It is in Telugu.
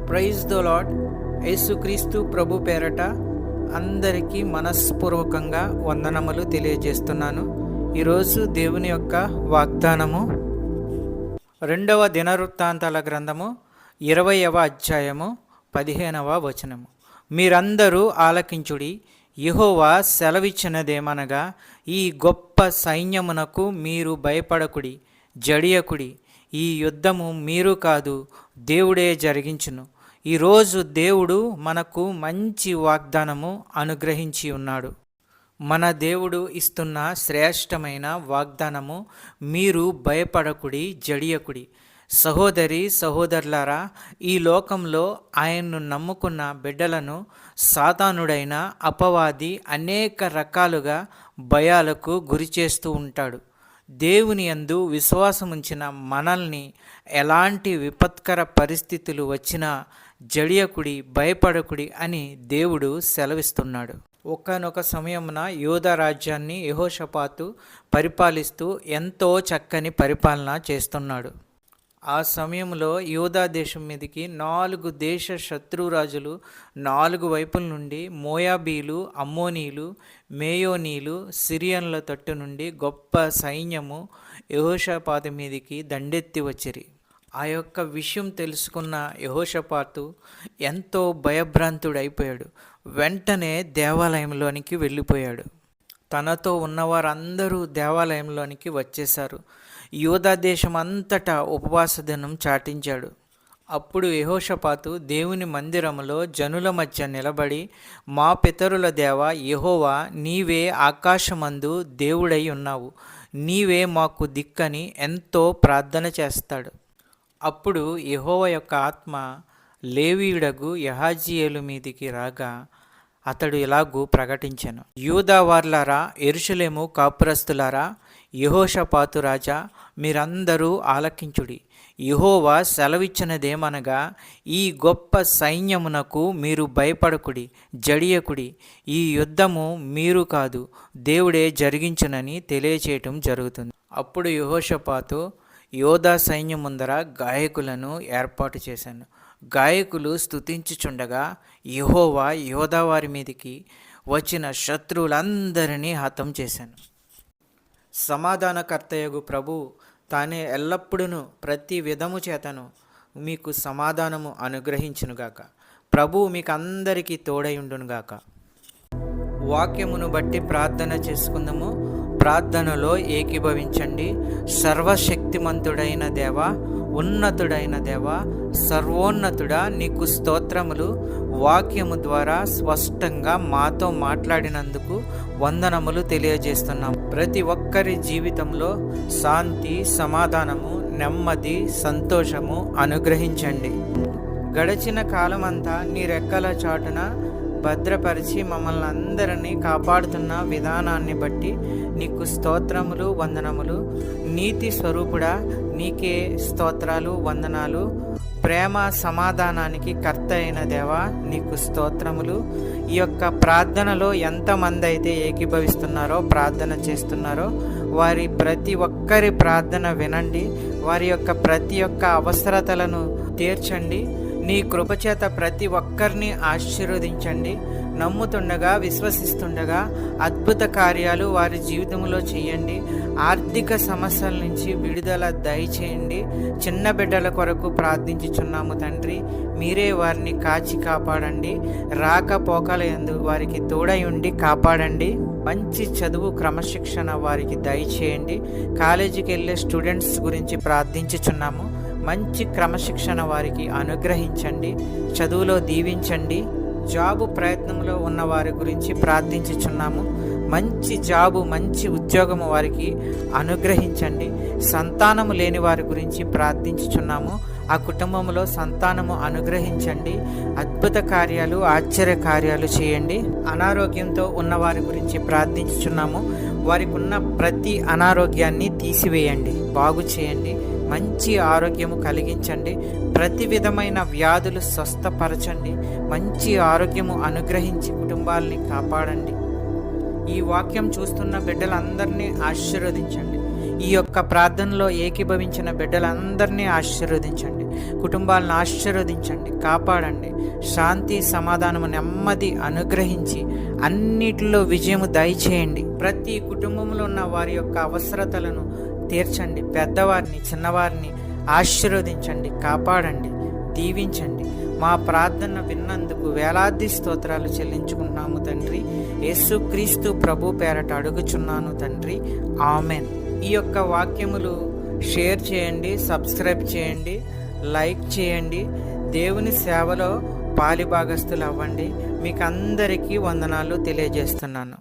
Praise the lord. యేసుక్రీస్తు ప్రభు పేరట అందరికీ మనస్పూర్వకంగా వందనములు తెలియజేస్తున్నాను. ఈరోజు దేవుని యొక్క వాగ్దానము 2వ దినవృత్తాంతాల గ్రంథము 20వ అధ్యాయము 15వ వచనము. మీరందరూ ఆలకించుడి, యెహోవా సెలవిచ్చినదేమనగా, ఈ గొప్ప సైన్యమునకు మీరు భయపడకుడి, జడియకుడి. ఈ యుద్ధము మీరు కాదు, దేవుడే జరిగించును. ఈరోజు దేవుడు మనకు మంచి వాగ్దానము అనుగ్రహించి ఉన్నాడు. మన దేవుడు ఇస్తున్న శ్రేష్టమైన వాగ్దానము, మీరు భయపడకుడి, జడియకుడి. సహోదరి సహోదరులారా, ఈ లోకంలో ఆయన్ను నమ్ముకున్న బిడ్డలను సాతానుడైన అపవాది అనేక రకాలుగా భయాలకు గురి చేస్తూ ఉంటాడు. దేవుని యందు విశ్వాసముంచిన మనల్ని ఎలాంటి విపత్కర పరిస్థితులు వచ్చినా జడియకుడి, భయపడకుడి అని దేవుడు సెలవిస్తున్నాడు. ఒకానొక సమయమున యూదా రాజ్యాన్ని యెహోషాపాతు పరిపాలిస్తూ ఎంతో చక్కని పరిపాలన చేస్తున్నాడు. ఆ సమయంలో యూదా దేశం మీదకి 4 దేశ శత్రురాజులు 4 వైపుల నుండి, మోయాబీలు, అమ్మోనీలు, మేయోనీలు, సిరియన్ల తట్టు నుండి గొప్ప సైన్యము యెహోషాపాతు మీదికి దండెత్తి వచ్చిరి. ఆ యొక్క విషయం తెలుసుకున్న యెహోషాపాతు ఎంతో భయభ్రాంతుడైపోయాడు. వెంటనే దేవాలయంలోనికి వెళ్ళిపోయాడు. తనతో ఉన్నవారందరూ దేవాలయంలోనికి వచ్చేశారు. యూదా దేశం అంతటా ఉపవాస దినం చాటించాడు. అప్పుడు యెహోషాపాతు దేవుని మందిరములో జనుల మధ్య నిలబడి, మా పితరుల దేవ యెహోవా, నీవే ఆకాశమందు దేవుడై ఉన్నావు, నీవే మాకు దిక్కని ఎంతో ప్రార్థన చేస్తాడు. అప్పుడు యెహోవా యొక్క ఆత్మ లేవీయుడగు యహాజీయేలు మీదికి రాగా అతడు ఇలాగూ ప్రకటించెను: యూదా వార్లారా, యెరూషలేము కాపురస్తులారా, యెహోషాపాతు రాజా, మీరందరూ ఆలకించుడి. యెహోవా సెలవిచ్చినదేమనగా, ఈ గొప్ప సైన్యమునకు మీరు భయపడకుడి, జడియకుడి. ఈ యుద్ధము మీరు కాదు, దేవుడే జరిగించునని తెలియచేయటం జరుగుతుంది. అప్పుడు యెహోషాపాతు యోధా సైన్యం ముందర గాయకులను ఏర్పాటు చేశాను. గాయకులు స్తుతించుచుండగా యెహోవా యోధా వారి మీదికి వచ్చిన శత్రువులందరినీ హతం చేశాను. సమాధానకర్తయగు ప్రభు తానే ఎల్లప్పుడూ ప్రతి విధము చేతను మీకు సమాధానము అనుగ్రహించునుగాక. ప్రభు మీకు అందరికీ తోడయుండునుగాక. వాక్యమును బట్టి ప్రార్థన చేసుకుందాము. ప్రార్థనలో ఏకీభవించండి. సర్వశక్తిమంతుడైన దేవా, ఉన్నతుడైన దేవా, సర్వోన్నతుడా, నీకు స్తోత్రములు. వాక్యము ద్వారా స్పష్టంగా మాతో మాట్లాడినందుకు వందనములు తెలియజేస్తున్నాం. ప్రతి ఒక్కరి జీవితంలో శాంతి, సమాధానము, నెమ్మది, సంతోషము అనుగ్రహించండి. గడిచిన కాలమంతా నీ రెక్కల చాటున భద్రపరిచి మమ్మల్ని అందరినీ కాపాడుతున్న విధానాన్ని బట్టి నీకు స్తోత్రములు, వందనములు. నీతి స్వరూపుడా, నీకే స్తోత్రాలు, వందనాలు. ప్రేమ సమాధానానికి కర్త అయిన దేవా, నీకు స్తోత్రములు. ఈ యొక్క ప్రార్థనలో ఎంతమంది అయితే ఏకీభవిస్తున్నారో, ప్రార్థన చేస్తున్నారో, వారి ప్రతి ఒక్కరి ప్రార్థన వినండి. వారి యొక్క ప్రతి ఒక్క అవసరతలను తీర్చండి. నీ కృపచేత ప్రతి ఒక్కరిని ఆశీర్వదించండి. నమ్ముతుండగా, విశ్వసిస్తుండగా అద్భుత కార్యాలు వారి జీవితంలో చేయండి. ఆర్థిక సమస్యల నుంచి విడుదల దయచేయండి. చిన్న బిడ్డల కొరకు ప్రార్థించుచున్నాము తండ్రి. మీరే వారిని కాచి కాపాడండి. రాకపోకల యందు వారికి తోడై ఉండి కాపాడండి. మంచి చదువు, క్రమశిక్షణ వారికి దయచేయండి. కాలేజీకి వెళ్ళే స్టూడెంట్స్ గురించి ప్రార్థించుచున్నాము. మంచి క్రమశిక్షణ వారికి అనుగ్రహించండి. చదువులో దీవించండి. జాబు ప్రయత్నంలో ఉన్న వారి గురించి ప్రార్థించుచున్నాము. మంచి జాబు, మంచి ఉద్యోగము వారికి అనుగ్రహించండి. సంతానము లేని వారి గురించి ప్రార్థించుచున్నాము. ఆ కుటుంబంలో సంతానము అనుగ్రహించండి. అద్భుత కార్యాలు, ఆశ్చర్య కార్యాలు చేయండి. అనారోగ్యంతో ఉన్న వారి గురించి ప్రార్థించుచున్నాము. వారికి ఉన్న ప్రతి అనారోగ్యాన్ని తీసివేయండి, బాగు చేయండి. మంచి ఆరోగ్యము కలిగించండి. ప్రతి విధమైన వ్యాధులు స్వస్థపరచండి. మంచి ఆరోగ్యము అనుగ్రహించి కుటుంబాలని కాపాడండి. ఈ వాక్యం చూస్తున్న బిడ్డలందరినీ ఆశీర్వదించండి. ఈ యొక్క ప్రార్థనలో ఏకీభవించిన బిడ్డలందరినీ ఆశీర్వదించండి. కుటుంబాలను ఆశీర్వదించండి, కాపాడండి. శాంతి, సమాధానము, నెమ్మది అనుగ్రహించి అన్నిటిలో విజయము దయచేయండి. ప్రతి కుటుంబంలో ఉన్న వారి యొక్క అవసరతలను తీర్చండి. పెద్దవారిని, చిన్నవారిని ఆశీర్వదించండి, కాపాడండి, దీవించండి. మా ప్రార్థన విన్నందుకు వేలాది స్తోత్రాలు చెల్లించుకుంటున్నాము తండ్రి. యేసుక్రీస్తు ప్రభు పేరట అడుగుచున్నాను తండ్రి, ఆమెన్. ఈ యొక్క వాక్యములు షేర్ చేయండి, సబ్స్క్రైబ్ చేయండి, లైక్ చేయండి. దేవుని సేవలో పాలిభాగస్తులు అవ్వండి. మీకు అందరికీ వందనాలు తెలియజేస్తున్నాను.